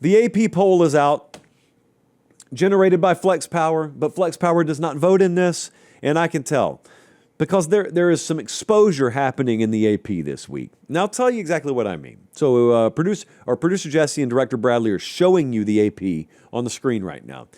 The AP poll is out, generated by Flex Power, but Flex Power does not vote in this, and I can tell because there is some exposure happening in the AP this week. Now, I'll tell you exactly what I mean. So producer Jesse and director Bradley are showing you the AP on the screen right now.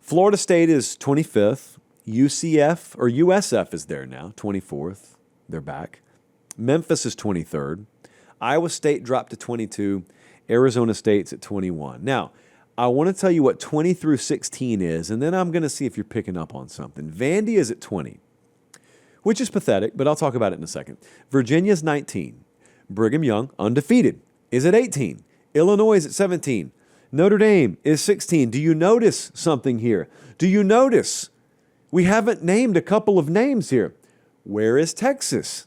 Florida State is 25th. UCF, or USF is there now, 24th. They're back. Memphis is 23rd. Iowa State dropped to 22. Arizona State's at 21. Now, I want to tell you what 20 through 16 is, and then I'm going to see if you're picking up on something. Vandy is at 20, which is pathetic, but I'll talk about it in a second. Virginia's 19. Brigham Young, undefeated, is at 18. Illinois is at 17. Notre Dame is 16. Do you notice something here? Do you notice we haven't named a couple of names here? Where is Texas?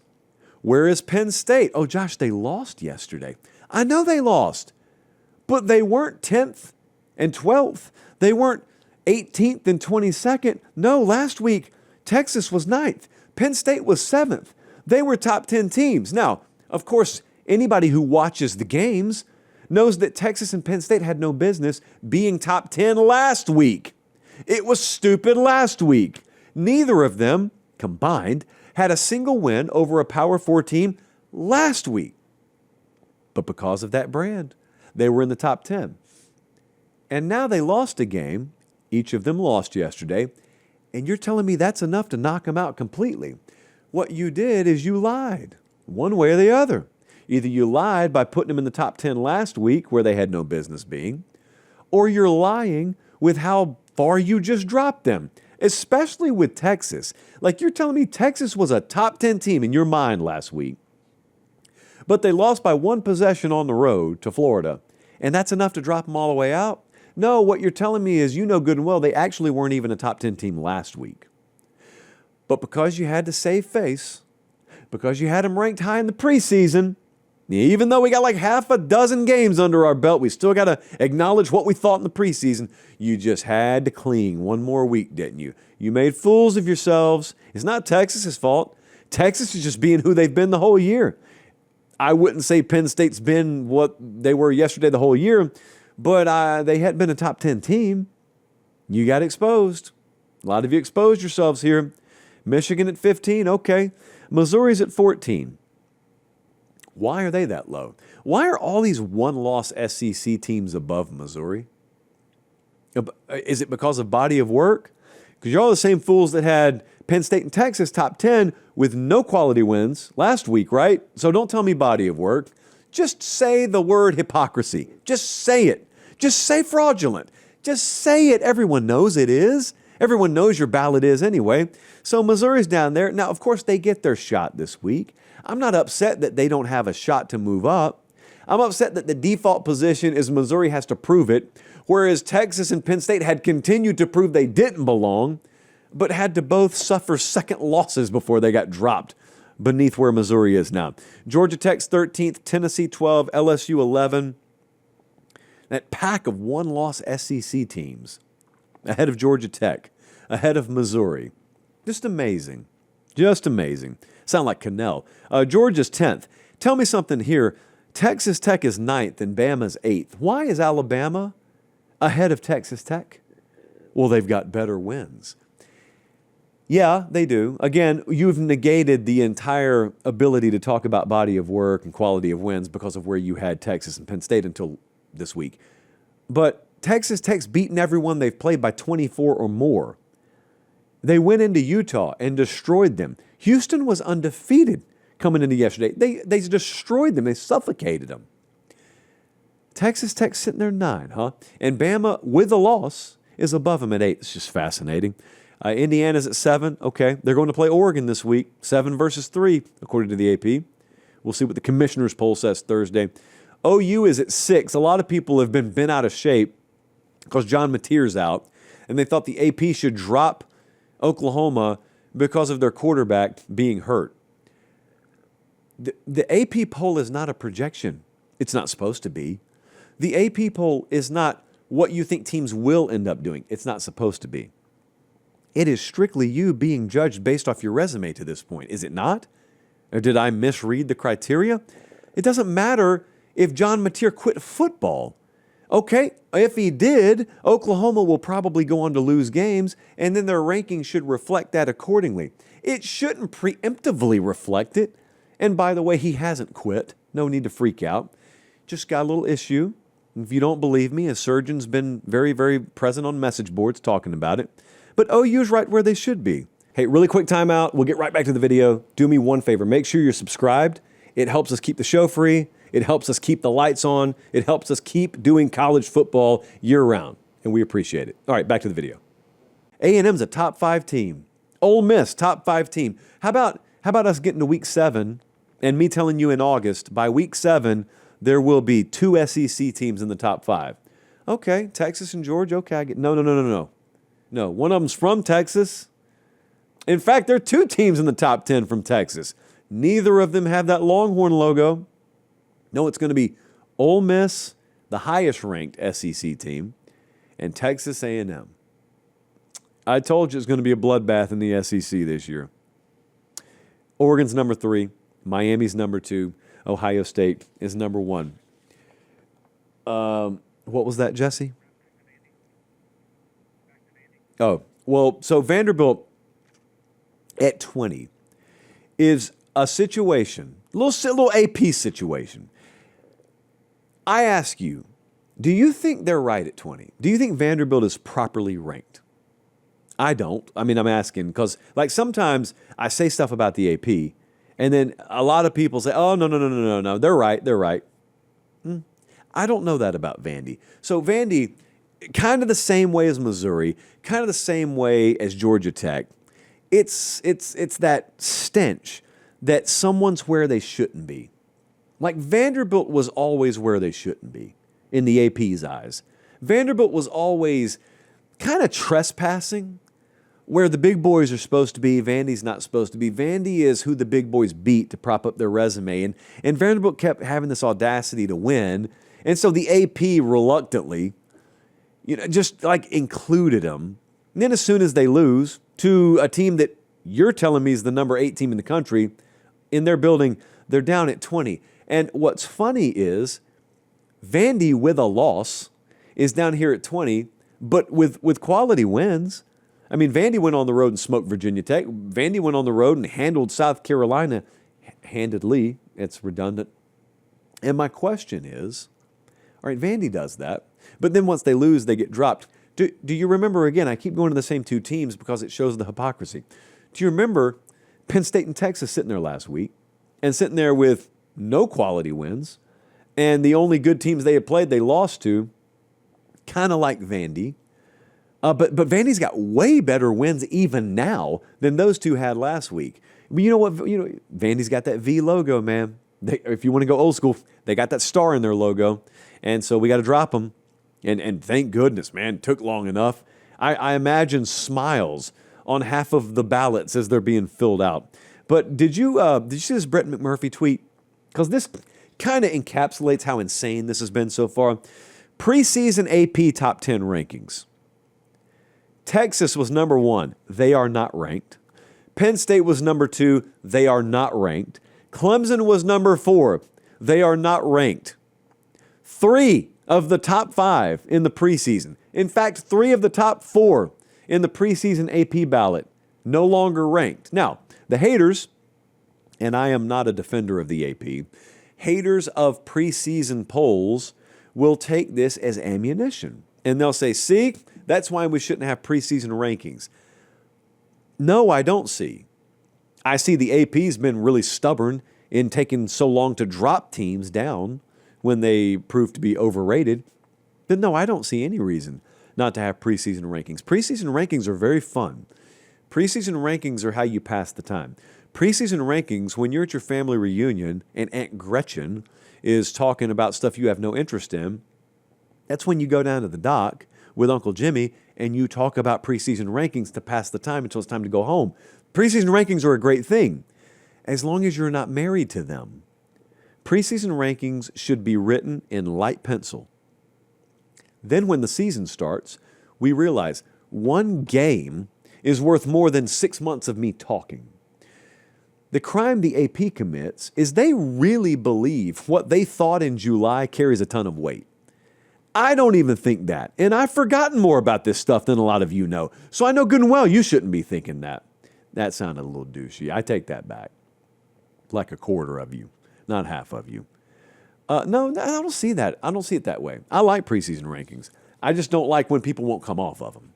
Where is Penn State? Oh, Josh, they lost yesterday. I know they lost, but they weren't 10th and 12th. They weren't 18th and 22nd. No, last week, Texas was 9th. Penn State was 7th. They were top 10 teams. Now, of course, anybody who watches the games knows that Texas and Penn State had no business being top 10 last week. It was stupid last week. Neither of them, combined, had a single win over a Power 4 team last week. But because of that brand, they were in the top 10. And now they lost a game. Each of them lost yesterday. And you're telling me that's enough to knock them out completely. What you did is you lied, one way or the other. Either you lied by putting them in the top 10 last week where they had no business being, or you're lying with how far you just dropped them, especially with Texas. Like you're telling me Texas was a top 10 team in your mind last week, but they lost by one possession on the road to Florida, and that's enough to drop them all the way out? No, what you're telling me is you know good and well they actually weren't even a top 10 team last week. But because you had to save face, because you had them ranked high in the preseason, even though we got like half a dozen games under our belt, we still got to acknowledge what we thought in the preseason. You just had to cling one more week, didn't you? You made fools of yourselves. It's not Texas's fault. Texas is just being who they've been the whole year. I wouldn't say Penn State's been what they were yesterday the whole year, but they hadn't been a top 10 team. You got exposed. A lot of you exposed yourselves here. Michigan at 15, okay. Missouri's at 14. Why are they that low? Why are all these one-loss SEC teams above Missouri? Is it because of body of work? Because you're all the same fools that had Penn State and Texas top 10 with no quality wins last week, right? So don't tell me body of work. Just say the word hypocrisy. Just say it. Just say fraudulent. Just say it. Everyone knows it is. Everyone knows your ballot is anyway. So Missouri's down there. Now, of course, they get their shot this week. I'm not upset that they don't have a shot to move up. I'm upset that the default position is Missouri has to prove it, whereas Texas and Penn State had continued to prove they didn't belong, but had to both suffer second losses before they got dropped beneath where Missouri is now. Georgia Tech's 13th, Tennessee 12, LSU 11. That pack of one-loss SEC teams ahead of Georgia Tech, ahead of Missouri. Just amazing. Just amazing. Sound like Cannell. Georgia's 10th. Tell me something here. Texas Tech is 9th and Bama's 8th. Why is Alabama ahead of Texas Tech? Well, they've got better wins. Yeah, they do. Again, you've negated the entire ability to talk about body of work and quality of wins because of where you had Texas and Penn State until this week. But Texas Tech's beaten everyone they've played by 24 or more. They went into Utah and destroyed them. Houston was undefeated coming into yesterday. They destroyed them. They suffocated them. Texas Tech's sitting there 9, huh? And Bama, with a loss, is above them at 8. It's just fascinating. Indiana's at 7. Okay, they're going to play Oregon this week. 7 versus 3, according to the AP. We'll see what the commissioner's poll says Thursday. OU is at 6. A lot of people have been bent out of shape because John Mateer's out, and they thought the AP should drop Oklahoma because of their quarterback being hurt. The AP poll is not a projection. It's not supposed to be. The AP poll is not what you think teams will end up doing. It's not supposed to be. It is strictly you being judged based off your resume to this point, is it not? Or did I misread the criteria? It doesn't matter if John Mateer quit football. Okay, if he did, Oklahoma will probably go on to lose games, and then their ranking should reflect that accordingly. It shouldn't preemptively reflect it. And by the way, he hasn't quit. No need to freak out. Just got a little issue. If you don't believe me, a surgeon's been very, very present on message boards talking about it. But OU's right where they should be. Hey, really quick timeout. We'll get right back to the video. Do me one favor. Make sure you're subscribed. It helps us keep the show free. It helps us keep the lights on. It helps us keep doing college football year-round, and we appreciate it. All right, back to the video. A&M's a top 5 team. Ole Miss, top 5 team. How about us getting to week 7 and me telling you in August, by week 7, there will be 2 SEC teams in the top 5. Okay, Texas and Georgia, okay. No, one of them's from Texas. In fact, there are 2 teams in the top 10 from Texas. Neither of them have that Longhorn logo. No, it's going to be Ole Miss, the highest-ranked SEC team, and Texas A&M. I told you it's going to be a bloodbath in the SEC this year. Oregon's number 3. Miami's number 2. Ohio State is number 1. What was that, Jesse? Oh, well, so Vanderbilt at 20 is a situation, a little AP situation. I ask you, do you think they're right at 20? Do you think Vanderbilt is properly ranked? I don't. I mean, I'm asking because, like, sometimes I say stuff about the AP, and then a lot of people say, oh, no, they're right. I don't know that about Vandy. So Vandy, kind of the same way as Missouri, kind of the same way as Georgia Tech. It's that stench that someone's where they shouldn't be. Like Vanderbilt was always where they shouldn't be in the AP's eyes. Vanderbilt was always kind of trespassing where the big boys are supposed to be. Vandy's not supposed to be. Vandy is who the big boys beat to prop up their resume. And Vanderbilt kept having this audacity to win. And so the AP reluctantly, just like included them. And then as soon as they lose to a team that you're telling me is the number 8 team in the country, in their building, they're down at 20. And what's funny is Vandy with a loss is down here at 20, but with quality wins. I mean, Vandy went on the road and smoked Virginia Tech. Vandy went on the road and handled South Carolina handedly. It's redundant. And my question is, all right, Vandy does that, but then once they lose, they get dropped. Do you remember, again, I keep going to the same 2 teams because it shows the hypocrisy. Do you remember Penn State and Texas sitting there last week and sitting there with no quality wins, and the only good teams they had played they lost to, kind of like Vandy. But Vandy's got way better wins even now than those 2 had last week. But you know what? Vandy's got that V logo, man. If you want to go old school, they got that star in their logo. And so we got to drop them. And thank goodness, man, it took long enough. I imagine smiles on half of the ballots as they're being filled out. But did you see this Brett McMurphy tweet? Because this kind of encapsulates how insane this has been so far. Preseason AP top 10 rankings. Texas was number 1. They are not ranked. Penn State was number 2. They are not ranked. Clemson was number 4. They are not ranked. 3 of the top 5 in the preseason. In fact, 3 of the top 4 in the preseason AP ballot no longer ranked. Now, the haters, and I am not a defender of the AP, haters of preseason polls will take this as ammunition. And they'll say, see, that's why we shouldn't have preseason rankings. No, I don't see. I see the AP's been really stubborn in taking so long to drop teams down when they prove to be overrated. But no, I don't see any reason not to have preseason rankings. Preseason rankings are very fun. Preseason rankings are how you pass the time. Preseason rankings, when you're at your family reunion and Aunt Gretchen is talking about stuff you have no interest in, that's when you go down to the dock with Uncle Jimmy and you talk about preseason rankings to pass the time until it's time to go home. Preseason rankings are a great thing as long as you're not married to them. Preseason rankings should be written in light pencil. Then when the season starts, we realize one game is worth more than 6 months of me talking. The crime the AP commits is they really believe what they thought in July carries a ton of weight. I don't even think that. And I've forgotten more about this stuff than a lot of you know. So I know good and well you shouldn't be thinking that. That sounded a little douchey. I take that back. Like a quarter of you, not half of you. No, I don't see that. I don't see it that way. I like preseason rankings. I just don't like when people won't come off of them.